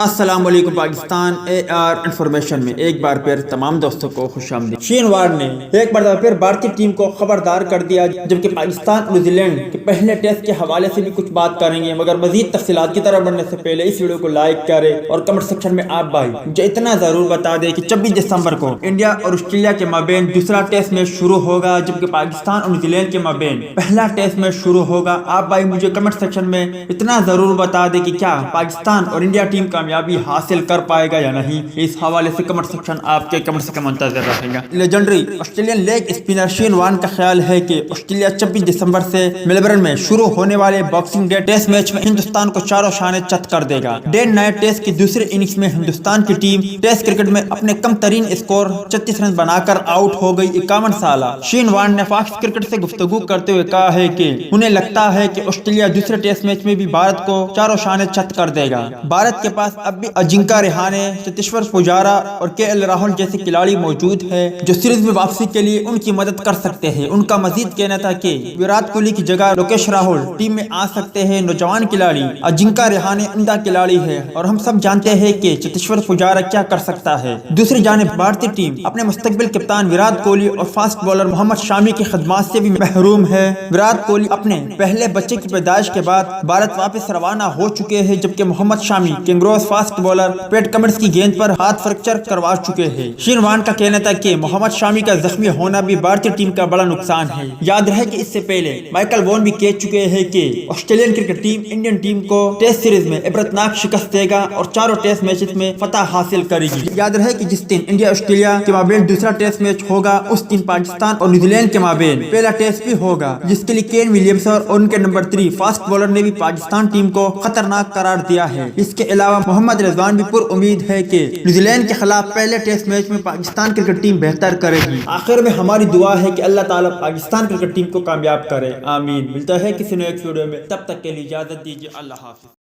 السلام علیکم Pakistan AR information میں ایک بار پھر تمام دوستوں کو خوش آمدید۔ شین وارن نے ایک مرتبہ پھر بھارتی ٹیم کو خبردار کر دیا، جبکہ پاکستان نیوزی لینڈ کے پہلے ٹیسٹ کے حوالے سے بھی کچھ بات کریں گے، مگر مزید تفصیلات کی طرف بڑھنے سے پہلے اس ویڈیو کو لائک کریں اور کمنٹ سیکشن میں آپ بھائی مجھے اتنا ضرور بتا دیں کہ 26 دسمبر کو انڈیا اور آسٹریلیا کے مابین دوسرا ٹیسٹ میچ شروع ہوگا، جبکہ پاکستان اور نیوزی لینڈ کے مابین پہلا ٹیسٹ میچ شروع ہوگا۔ آپ بھائی مجھے کمنٹ سیکشن میں اتنا ضرور بتا دیں کہ کیا پاکستان اور انڈیا ٹیم کامیابی حاصل کر پائے گا یا نہیں۔ اس حوالے سے کمنٹ سیکشن آپ کے کمنٹس کا منتظر رہے گا۔ Legendary Australian leg spinner Shane Warne کا خیال ہے کہ آسٹریلیا 26 دسمبر سے میلبرن میں شروع ہونے والے باکسنگ ڈے ٹیسٹ میچ میں ہندوستان کو چاروں شانے چت کر دے گا۔ ڈے نائٹ ٹیسٹ کی دوسری اننگز میں ہندوستان کی ٹیم ٹیسٹ کرکٹ میں اپنے کم ترین اسکور 36 رن بنا کر آؤٹ ہو گئی۔ 51 سالہ شین وارن نے فاکس کرکٹ سے گفتگو کرتے ہوئے کہا ہے کہ انہیں لگتا ہے کہ آسٹریلیا دوسرے ٹیسٹ میچ میں بھی بھارت کو چاروں شانے چت کر دے گا۔ بھارت کے پاس اب بھی اجنکا رہانے، چتیشور پجارا اور KL راہل جیسے کھلاڑی موجود ہیں جو سیریز میں واپسی کے لیے ان کی مدد کر سکتے ہیں۔ ان کا مزید کہنا تھا کہ وراٹ کوہلی کی جگہ لوکیش راہل ٹیم میں آ سکتے ہیں۔ نوجوان کھلاڑی اجنکا رہانے عمدہ کھلاڑی ہے اور ہم سب جانتے ہیں کہ چتیشور پجارا کیا کر سکتا ہے۔ دوسری جانب بھارتی ٹیم اپنے مستقبل کپتان وراٹ کوہلی اور فاسٹ بالر محمد شامی کی خدمات سے بھی محروم ہے۔ وراٹ کوہلی اپنے پہلے بچے کی پیدائش کے بعد بھارت واپس روانہ ہو چکے ہیں، جبکہ محمد شامی کنگروز فاسٹ بالر پیٹ کمنس کی گیند پر ہاتھ فریکچر کروا چکے ہیں۔ شین وارن کا کہنا تھا کہ محمد شامی کا زخمی ہونا بھی بھارتی ٹیم کا بڑا نقصان ہے۔ یاد رہے کہ اس سے پہلے مائیکل وون بھی کہہ چکے ہیں کہ Australian cricket team Indian team کو ٹیسٹ سیریز میں عبرتناک شکست دے گا اور چاروں ٹیسٹ میچز میں فتح حاصل کرے گی۔ یاد رہے کہ جس دن انڈیا آسٹریلیا کے مابین دوسرا ٹیسٹ میچ ہوگا، اس دن پاکستان اور نیوزی لینڈ کے مابین پہلا ٹیسٹ بھی ہوگا، جس کے لیے کین ولیمسن اور ان کے نمبر 3 فاسٹ بالر نے بھی پاکستان ٹیم کو خطرناک قرار دیا ہے۔ اس کے علاوہ محمد رضوان بھی پر امید ہے کہ نیوزی لینڈ کے خلاف پہلے ٹیسٹ میچ میں پاکستان کرکٹ ٹیم بہتر کرے گی۔ آخر میں ہماری دعا ہے کہ اللہ تعالیٰ پاکستان کرکٹ ٹیم کو کامیاب کرے، آمین۔ ملتا ہے کسی نیکسٹ ویڈیو میں، تب تک کے لیے اجازت دیجیے، اللہ حافظ۔